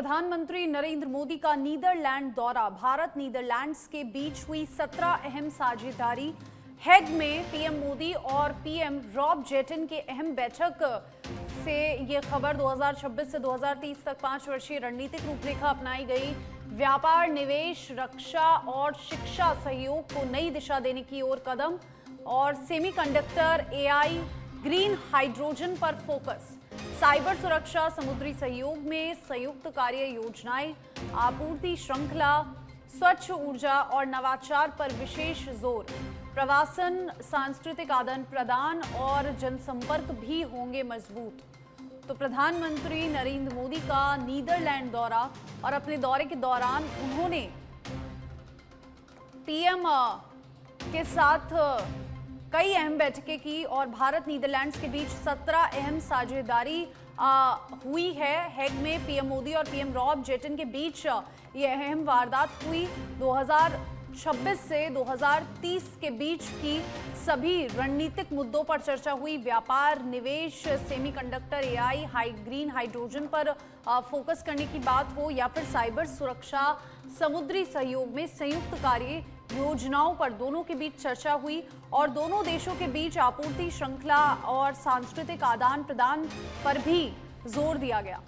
प्रधानमंत्री नरेंद्र मोदी का नीदरलैंड दौरा। भारत नीदरलैंड्स के बीच हुई 17 अहम साझेदारी। हेग में पीएम मोदी और पीएम रॉब जेटन के अहम बैठक से ये खबर। 2026 से 2030 तक 5 वर्षीय रणनीतिक रूपरेखा अपनाई गई। व्यापार, निवेश, रक्षा और शिक्षा सहयोग को नई दिशा देने की ओर कदम। और सेमीकंडक्टर, एआई, ग्रीन हाइड्रोजन पर फोकस। साइबर सुरक्षा, समुद्री सहयोग में संयुक्त कार्य योजनाएं, आपूर्ति श्रृंखला, स्वच्छ ऊर्जा और नवाचार पर विशेष जोर। प्रवासन, सांस्कृतिक आदान प्रदान और जनसंपर्क भी होंगे मजबूत। तो प्रधानमंत्री नरेंद्र मोदी का नीदरलैंड दौरा, और अपने दौरे के दौरान उन्होंने पीएम के साथ कई अहम बैठकें की और भारत नीदरलैंड्स के बीच 17 अहम साझेदारी हुई है। हेग में पीएम मोदी और पीएम रॉब जेटन के बीच ये अहम वारदात हुई। 2026 से 2030 के बीच की सभी रणनीतिक मुद्दों पर चर्चा हुई। व्यापार, निवेश, सेमीकंडक्टर, एआई, ग्रीन हाइड्रोजन पर फोकस करने की बात हो या फिर साइबर सुरक्षा, समुद्री सहयोग में संयुक्त कार्य योजनाओं पर दोनों के बीच चर्चा हुई। और दोनों देशों के बीच आपूर्ति श्रृंखला और सांस्कृतिक आदान प्रदान पर भी जोर दिया गया।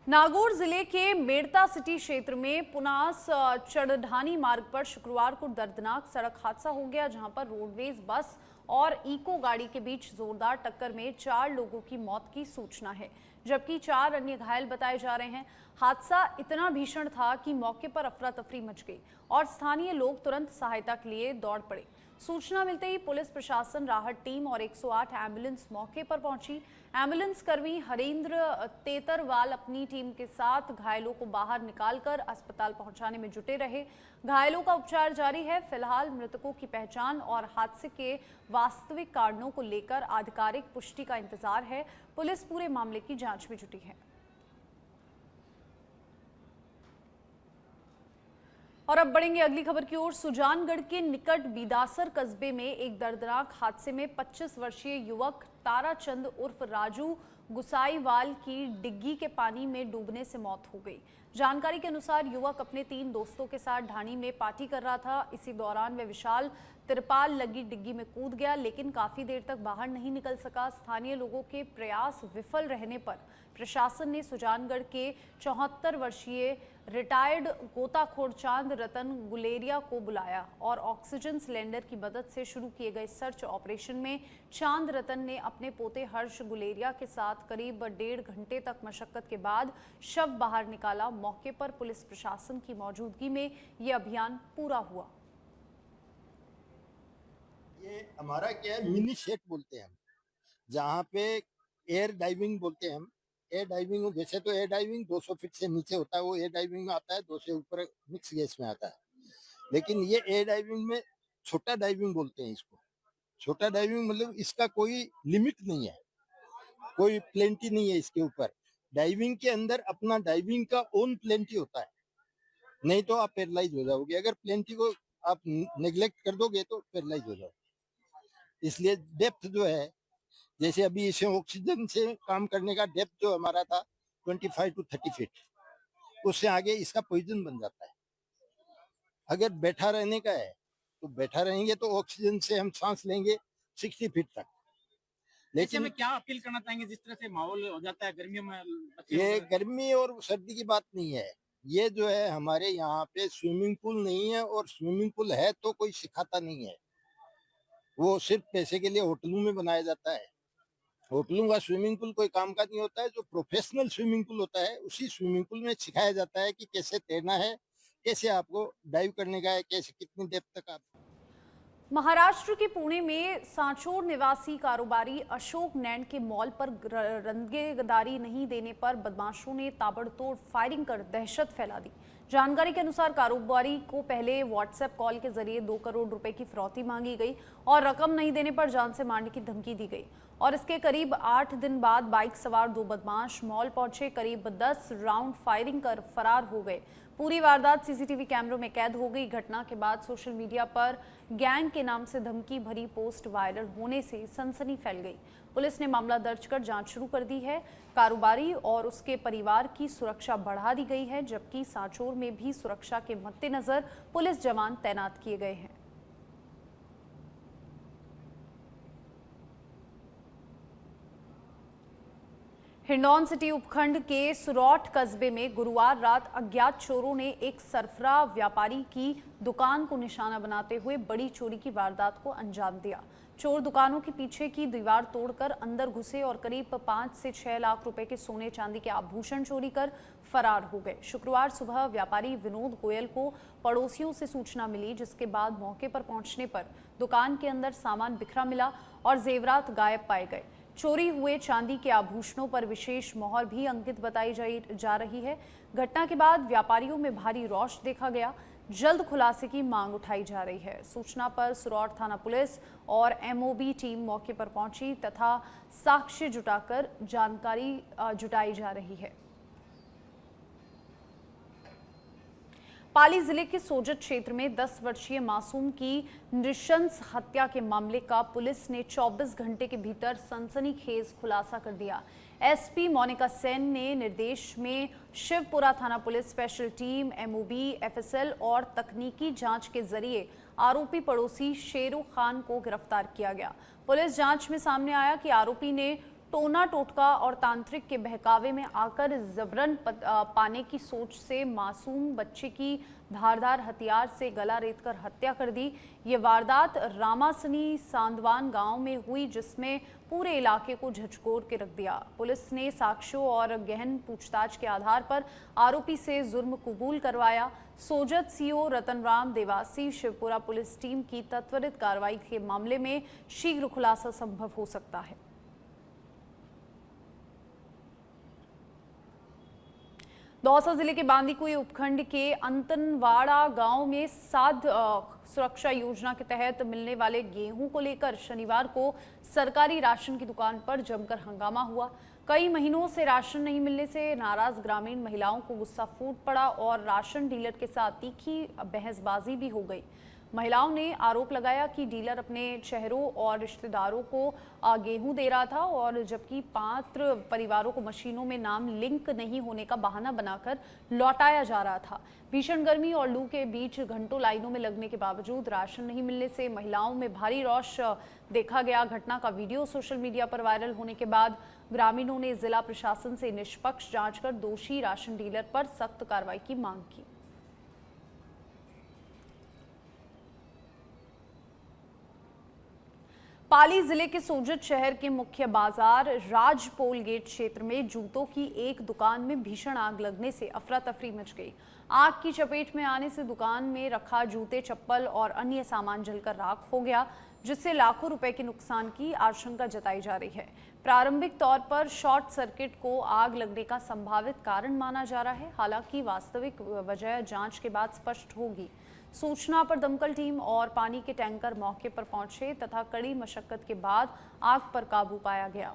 नागौर जिले के मेड़ता सिटी क्षेत्र में पुनास चढ़ढानी मार्ग पर शुक्रवार को दर्दनाक सड़क हादसा हो गया, जहां पर रोडवेज बस और इको गाड़ी के बीच जोरदार टक्कर में 4 लोगों की मौत की सूचना है, जबकि 4 अन्य घायल बताए जा रहे हैं। हादसा इतना भीषण था कि मौके पर अफरा तफरी मच गई और स्थानीय लोग तुरंत सहायता के लिए दौड़ पड़े। सूचना मिलते ही पुलिस प्रशासन, राहत टीम और 108 एम्बुलेंस मौके पर पहुंची। एम्बुलेंस कर्मी हरेंद्र तेतरवाल अपनी टीम के साथ घायलों को बाहर निकालकर अस्पताल पहुंचाने में जुटे रहे। घायलों का उपचार जारी है। फिलहाल मृतकों की पहचान और हादसे के वास्तविक कारणों को लेकर आधिकारिक पुष्टि का इंतजार है। पुलिस पूरे मामले की जांच में जुटी है। और अब बढ़ेंगे अगली खबर की ओर। सुजानगढ़ के निकट बीदासर कस्बे में एक दर्दनाक हादसे में 25 वर्षीय युवक ताराचंद उर्फ राजू गुसाईवाल की डिग्गी के पानी में डूबने से मौत हो गई। जानकारी के अनुसार युवक अपने 3 दोस्तों के साथ ढाणी में पार्टी कर रहा था। इसी दौरान वह विशाल तिरपाल लगी डिग्गी में कूद गया, लेकिन काफी देर तक बाहर नहीं निकल सका। स्थानीय लोगों के प्रयास विफल रहने पर प्रशासन ने सुजानगढ़ के 74 वर्षीय रिटायर्ड गोताखोर चांद रतन गुलेरिया को बुलाया और ऑक्सीजन सिलेंडर की मदद से शुरू किए गए सर्च ऑपरेशन में चांद रतन ने अपने पोते हर्ष गुलेरिया के साथ करीब 1.5 घंटे तक मशक्कत के बाद शव बाहर निकाला। मौके पर पुलिस प्रशासन की मौजूदगी में यह अभियान पूरा हुआ। ये हमारा क्या है, मिनी शेट बोलते हैं हम, जहाँ पे एयर डाइविंग बोलते हैं हम। एयर डाइविंग, वैसे तो एयर डाइविंग 200 फीट से नीचे होता है, वो एयर डाइविंग में आता है 200 से ऊपर मिक्स गैस में आता है, लेकिन ये एयर डाइविंग में छोटा डाइविंग बोलते हैं इसको। छोटा डाइविंग मतलब इसका कोई लिमिट नहीं है, कोई प्लेंटी नहीं है इसके ऊपर। डाइविंग के अंदर अपना डाइविंग का ओन प्लेंटी होता है, नहीं तो आप पैरालाइज हो जाओगे। अगर प्लेंटी को आप नेग्लेक्ट कर दोगे तो पैरालाइज हो जाओगे। इसलिए डेप्थ जो है, जैसे अभी इसे ऑक्सीजन से काम करने का डेप्थ जो हमारा था 25 to 30 फीट, उससे आगे इसका पॉइजन बन जाता है। अगर बैठा रहने का है तो बैठा रहेंगे तो ऑक्सीजन से हम सांस लेंगे 60 फीट तक। लेकिन में क्या अपील करना चाहेंगे, जिस तरह से माहौल हो जाता है गर्मियों में? ये गर्मी और सर्दी की बात नहीं है, ये जो है हमारे यहाँ पे स्विमिंग पूल नहीं है, और स्विमिंग पूल है तो कोई सिखाता नहीं है, वो सिर्फ पैसे के लिए होटलों में बनाया जाता है। होटलों का स्विमिंग पूल कोई काम का नहीं होता है। जो प्रोफेशनल स्विमिंग पूल होता है, उसी स्विमिंग पूल में सिखाया जाता है कि कैसे तैरना है, कैसे आपको डाइव करने का है, कैसे कितनी डेप्थ तक आप। महाराष्ट्र के पुणे में सांचौर निवासी कारोबारी अशोक नैन के मॉल पर रंगेदारी नहीं देने पर बदमाशों ने ताबड़तोड़ फायरिंग कर दहशत फैला दी। जानकारी के अनुसार कारोबारी को पहले व्हाट्सएप कॉल के जरिए 2 करोड़ रुपए की फिरौती मांगी गई और रकम नहीं देने पर जान से मारने की धमकी दी गई। और इसके करीब 8 दिन बाद बाइक सवार 2 बदमाश मॉल पहुंचे, करीब 10 राउंड फायरिंग कर फरार हो गए। पूरी वारदात सीसीटीवी कैमरों में कैद हो गई। घटना के बाद सोशल मीडिया पर गैंग के नाम से धमकी भरी पोस्ट वायरल होने से सनसनी फैल गई। पुलिस ने मामला दर्ज कर जांच शुरू कर दी है। कारोबारी और उसके परिवार की सुरक्षा बढ़ा दी गई है, जबकि सांचौर में भी सुरक्षा के मद्देनजर पुलिस जवान तैनात किए गए हैं। हिंडौन सिटी उपखंड के सुरौट कस्बे में गुरुवार रात अज्ञात चोरों ने एक सरफरा व्यापारी की दुकान को निशाना बनाते हुए बड़ी चोरी की वारदात को अंजाम दिया। चोर दुकानों के पीछे की दीवार तोड़कर अंदर घुसे और करीब 5 से 6 लाख रुपए के सोने चांदी के आभूषण चोरी कर फरार हो गए। शुक्रवार सुबह व्यापारी विनोद गोयल को पड़ोसियों से सूचना मिली, जिसके बाद मौके पर पहुंचने पर दुकान के अंदर सामान बिखरा मिला और जेवरात गायब पाए गए। चोरी हुए चांदी के आभूषणों पर विशेष मोहर भी अंकित बताई जा रही है। घटना के बाद व्यापारियों में भारी रोष देखा गया। जल्द खुलासे की मांग उठाई जा रही है। सूचना पर सुरौट थाना पुलिस और एमओबी टीम मौके पर पहुंची तथा साक्ष्य जुटाकर जानकारी जुटाई जा रही है। पाली जिले के सोजत क्षेत्र में 10 वर्षीय मासूम की नृशंस हत्या के मामले का पुलिस ने 24 घंटे के भीतर सनसनीखेज खुलासा कर दिया। एसपी मोनिका सेन ने निर्देश में शिवपुरा थाना police special team, MOB, FSL और तकनीकी जांच के जरिए आरोपी पड़ोसी शेरू खान को गिरफ्तार किया गया। पुलिस जांच में सामने आया कि आरोपी ने टोना टोटका और तांत्रिक के बहकावे में आकर जबरन पाने की सोच से मासूम बच्चे की धारदार हथियार से गला रेतकर हत्या कर दी। ये वारदात रामासनी सांदवान गांव में हुई, जिसमें पूरे इलाके को झकझोर के रख दिया। पुलिस ने साक्ष्यों और गहन पूछताछ के आधार पर आरोपी से जुर्म कबूल करवाया। Sojat CO Ratanram Dewasi Shivpura police team की त्वरित कार्रवाई के मामले में शीघ्र खुलासा संभव हो सकता है। दौसा जिले के बांदीकुई उपखंड के अंतनवाड़ा गांव में साध सुरक्षा योजना के तहत मिलने वाले गेहूं को लेकर शनिवार को सरकारी राशन की दुकान पर जमकर हंगामा हुआ। कई महीनों से राशन नहीं मिलने से नाराज ग्रामीण महिलाओं को गुस्सा फूट पड़ा और राशन डीलर के साथ तीखी बहसबाजी भी हो गई। महिलाओं ने आरोप लगाया कि डीलर अपने चेहरों और रिश्तेदारों को गेहूं दे रहा था और जबकि पात्र परिवारों को मशीनों में नाम लिंक नहीं होने का बहाना बनाकर लौटाया जा रहा था। भीषण गर्मी और लू के बीच घंटों लाइनों में लगने के बावजूद राशन नहीं मिलने से महिलाओं में भारी रोष देखा गया। घटना का वीडियो सोशल मीडिया पर वायरल होने के बाद ग्रामीणों ने जिला प्रशासन से निष्पक्ष जांच कर दोषी राशन डीलर पर सख्त कार्रवाई की मांग की। पाली जिले के सोजत शहर के मुख्य बाजार राजपोल गेट क्षेत्र में जूतों की एक दुकान में भीषण आग लगने से अफरा तफरी मच गई। आग की चपेट में आने से दुकान में रखा जूते, चप्पल और अन्य सामान जलकर राख हो गया, जिससे लाखों रुपए के नुकसान की आशंका जताई जा रही है। प्रारंभिक तौर पर शॉर्ट सर्किट को आग लगने का संभावित कारण माना जा रहा है। हालांकि वास्तविक वजह जांच के बाद स्पष्ट होगी। सूचना पर दमकल टीम और पानी के टैंकर मौके पर पहुंचे तथा कड़ी मशक्कत के बाद आग पर काबू पाया गया।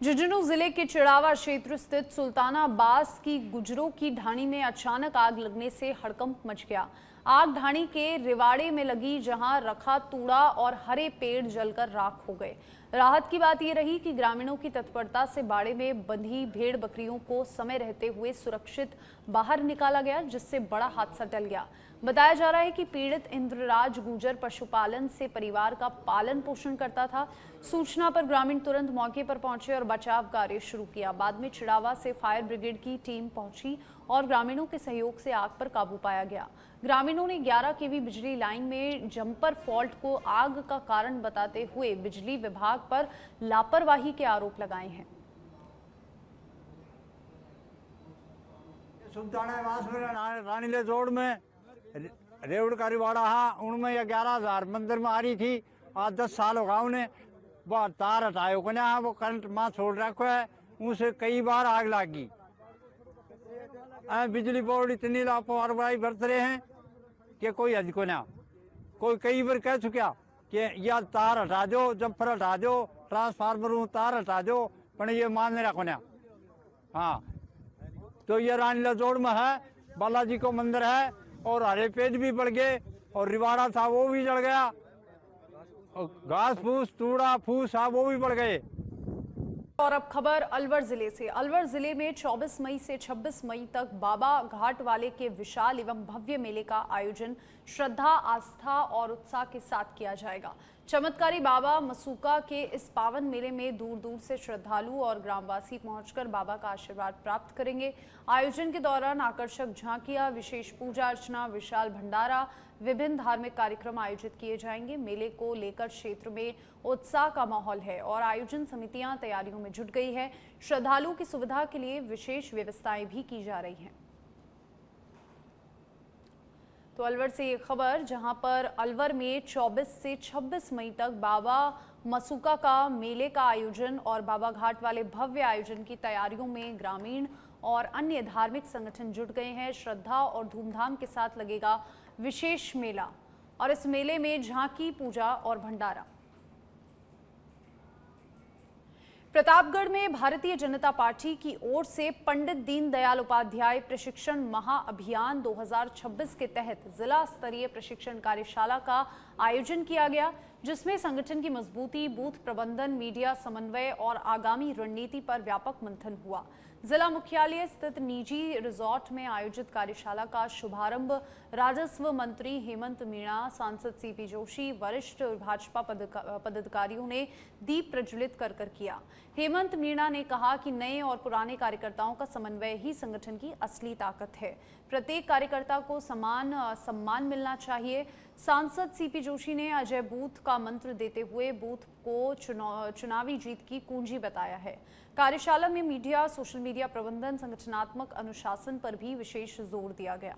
झुंझुनू जिले के चिड़ावा क्षेत्र स्थित सुल्ताना अब्बास की गुजरों की ढाणी में अचानक आग लगने से हड़कंप मच गया। आग ढाणी के रिवाड़े में लगी, जहां रखा तूड़ा और हरे पेड़ जलकर राख हो गए। राहत की बात यह रही कि ग्रामीणों की तत्परता से बाड़े में बंधी भेड़ बकरियों को समय रहते हुए सुरक्षित बाहर निकाला गया, जिससे बड़ा हादसा टल गया। बताया जा रहा है कि पीड़ित इंद्रराज गुजर पशुपालन से परिवार का पालन पोषण करता था। सूचना पर ग्रामीण तुरंत मौके पर पहुंचे और बचाव कार्य शुरू किया। बाद में चिड़ावा से फायर ब्रिगेड की टीम पहुंची और ग्रामीणों के सहयोग से आग पर काबू पाया गया। ग्रामीणों ने 11 केवी बिजली लाइन में जंपर फॉल्ट को आग का कारण बताते हुए बिजली विभाग पर लापरवाही के आरोप लगाए हैं। रानीले रोड में रेवड़ का रिवाड़ा है, उनमें 11,000 मंदिर में आ रही थी। आज 10 साल हो गया उन्हें वो तार हटाए को ना, वो करंट माँ छोड़ रखो है, उनसे कई बार आग लगी। बिजली बोर्ड इतनी लापरवाही बरत रहे हैं कि कोई हद को ना। कोई कई बार कह चुका कि या तार हटा दो, जम्फर हटा दो, ट्रांसफार्मर तार हटा दो, पर ये मानने रखो ना। हाँ, तो ये रानीला जोड़ में है, बालाजी को मंदिर है, और हरे पेड़ भी बढ़ गए, और रिवाड़ा था वो भी जल गया, और घास फूस तूड़ा फूस था वो भी बढ़ गए। और अब खबर अलवर जिले से। अलवर जिले में 24 मई से 26 मई तक बाबा घाट वाले के विशाल एवं भव्य मेले का आयोजन श्रद्धा, आस्था और उत्साह के साथ किया जाएगा। चमत्कारी बाबा मसूका के इस पावन मेले में दूर दूर से श्रद्धालु और ग्रामवासी पहुंचकर बाबा का आशीर्वाद प्राप्त करेंगे। आयोजन के दौरान आकर्षक झांकियां, विशेष पूजा अर्चना, विशाल भंडारा, विभिन्न धार्मिक कार्यक्रम आयोजित किए जाएंगे। मेले को लेकर क्षेत्र में उत्साह का माहौल है और आयोजन समितियां तैयारियों में जुट गई है। श्रद्धालुओं की सुविधा के लिए विशेष व्यवस्थाएं भी की जा रही हैं। तो अलवर से ये खबर, जहां पर अलवर में 24 से 26 मई तक बाबा मसूका का मेले का आयोजन और बाबा घाट वाले भव्य आयोजन की तैयारियों में ग्रामीण और अन्य धार्मिक संगठन जुट गए हैं। श्रद्धा और धूमधाम के साथ लगेगा विशेष मेला और इस मेले में झांकी, पूजा और भंडारा। प्रतापगढ़ में भारतीय जनता पार्टी की ओर से पंडित दीनदयाल उपाध्याय प्रशिक्षण महाअभियान 2026 के तहत जिला स्तरीय प्रशिक्षण कार्यशाला का आयोजन किया गया, जिसमें संगठन की मजबूती, बूथ प्रबंधन, मीडिया समन्वय और आगामी रणनीति पर व्यापक मंथन हुआ। जिला मुख्यालय स्थित निजी रिजॉर्ट में आयोजित कार्यशाला का शुभारंभ राजस्व मंत्री हेमंत मीणा, सांसद सीपी जोशी, वरिष्ठ भाजपा पदाधिकारियों ने दीप प्रज्वलित कर किया। हेमंत मीणा ने कहा कि नए और पुराने कार्यकर्ताओं का समन्वय ही संगठन की असली ताकत है। प्रत्येक कार्यकर्ता को समान सम्मान मिलना चाहिए। सांसद सीपी जोशी ने अजय बूथ का मंत्र देते हुए बूथ को चुनावी जीत की कुंजी बताया है। कार्यशाला में मीडिया, सोशल मीडिया प्रबंधन, संगठनात्मक अनुशासन पर भी विशेष जोर दिया गया।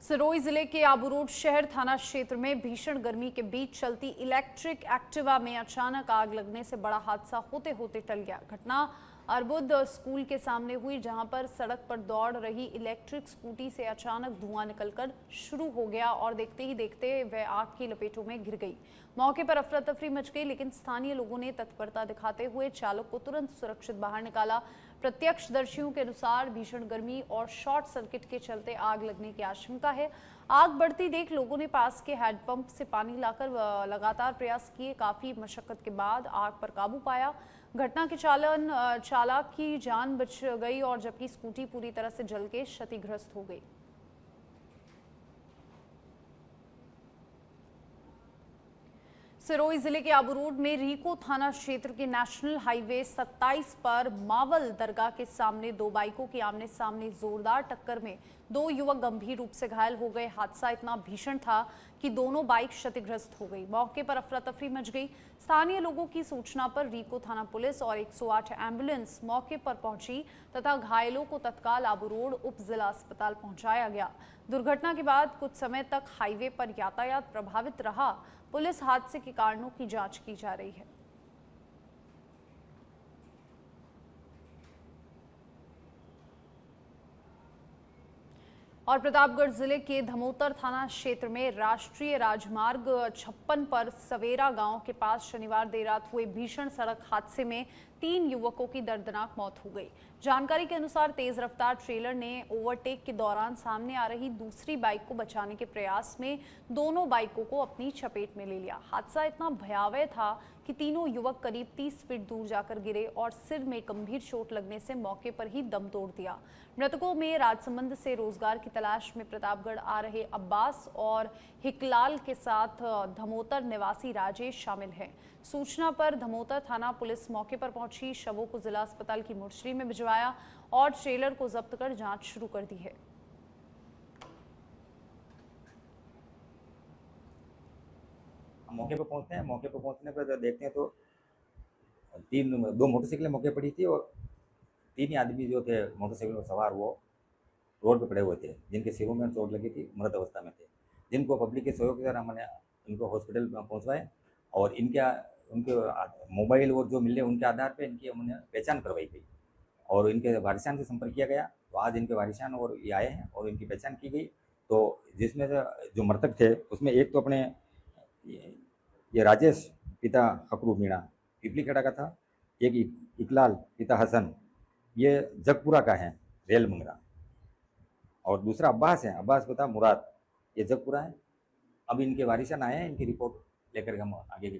सिरोही जिले के आबू रोड शहर थाना क्षेत्र में भीषण गर्मी के बीच चलती इलेक्ट्रिक एक्टिवा में अचानक आग लगने से बड़ा हादसा होते होते टल गया। घटना अर्बुद स्कूल के सामने हुई, जहां पर सड़क पर दौड़ रही इलेक्ट्रिक स्कूटी से अचानक धुआं निकलकर शुरू हो गया और देखते ही देखते वह आग की लपेटों में घिर गई। मौके पर अफरा तफरी मच गई, लेकिन स्थानीय लोगों ने तत्परता दिखाते हुए चालक को तुरंत सुरक्षित बाहर निकाला। प्रत्यक्षदर्शियों के अनुसार भीषण गर्मी और शॉर्ट सर्किट के चलते आग लगने की आशंका है। आग बढ़ती देख लोगों ने पास के हैंडपंप से पानी लाकर लगातार प्रयास किए। काफी मशक्कत के बाद आग पर काबू पाया। घटना के चालक की जान बच गई और जबकि स्कूटी पूरी तरह से जल के क्षतिग्रस्त हो गई। सिरोही जिले के आबू रोड में रीको थाना क्षेत्र के नेशनल हाईवे 27 पर मावल दरगाह के सामने दो बाइकों की आमने सामने जोरदार टक्कर में दो युवक गंभीर रूप से घायल हो गए। हादसा इतना भीषण था कि दोनों बाइक क्षतिग्रस्त हो गई। मौके पर अफरा तफरी मच गई। स्थानीय लोगों की सूचना पर रीको थाना पुलिस और 108 एम्बुलेंस मौके पर पहुंची तथा घायलों को तत्काल आबू रोड उप जिला अस्पताल पहुंचाया गया। दुर्घटना के बाद कुछ समय तक हाईवे पर यातायात प्रभावित रहा। पुलिस हादसे के कारणों की जांच की जा रही है। और प्रतापगढ़ जिले के धमोतर थाना क्षेत्र में राष्ट्रीय राजमार्ग 56 पर सवेरा गांव के पास शनिवार देर रात हुए भीषण सड़क हादसे में 3 युवकों की दर्दनाक मौत हो गई। जानकारी के अनुसार तेज रफ्तार ट्रेलर ने ओवरटेक के दौरान सामने आ रही दूसरी बाइक को बचाने के प्रयास में दोनों बाइकों को अपनी चपेट में ले लिया। हादसा इतना भयावह था कि तीनों युवक करीब 30 फीट दूर जाकर गिरे और सिर में गंभीर चोट लगने से मौके पर ही दम तोड़ दिया। मृतकों में राजसमंद से रोजगार की तलाश में प्रतापगढ़ आ रहे अब्बास और हिकलाल के साथ धमोतर निवासी राजेश शामिल हैं। सूचना पर धमोतर थाना पुलिस मौके पर पहुंची, शवों को जिला अस्पताल की मोर्चरी में भिजवाया और ट्रेलर को जब्त कर जांच शुरू कर दी है। मौके पर पहुंचते हैं। मौके पर पहुंचने पर देखते हैं तो दो मोटरसाइकिलें मौके पड़ी थी और 3 ही आदमी जो थे मोटरसाइकिल पर सवार वो रोड पे पड़े हुए थे, जिनके सिरों में चोट लगी थी, मृत अवस्था में थे, जिनको पब्लिक के सहयोग से हमने इनको हॉस्पिटल पहुंचवाए और इनका उनके मोबाइल और जो मिले उनके आधार पे इनकी हमने पहचान करवाई गई और इनके वारिसान से संपर्क किया गया। तो आज इनके वारिसान और ये आए हैं और इनकी पहचान की गई। तो जिसमें से जो मृतक थे उसमें एक तो अपने ये राजेश पिता हकरू मीणा पिपली खेड़ा का था, एक इकलाल पिता हसन ये जगपुरा का है रेल मंगरा, और दूसरा अब्बास है, अब्बास पिता मुराद ये जगपुरा है। अब इनके वारिसान आए हैं, इनकी रिपोर्ट लेकर हम आगे की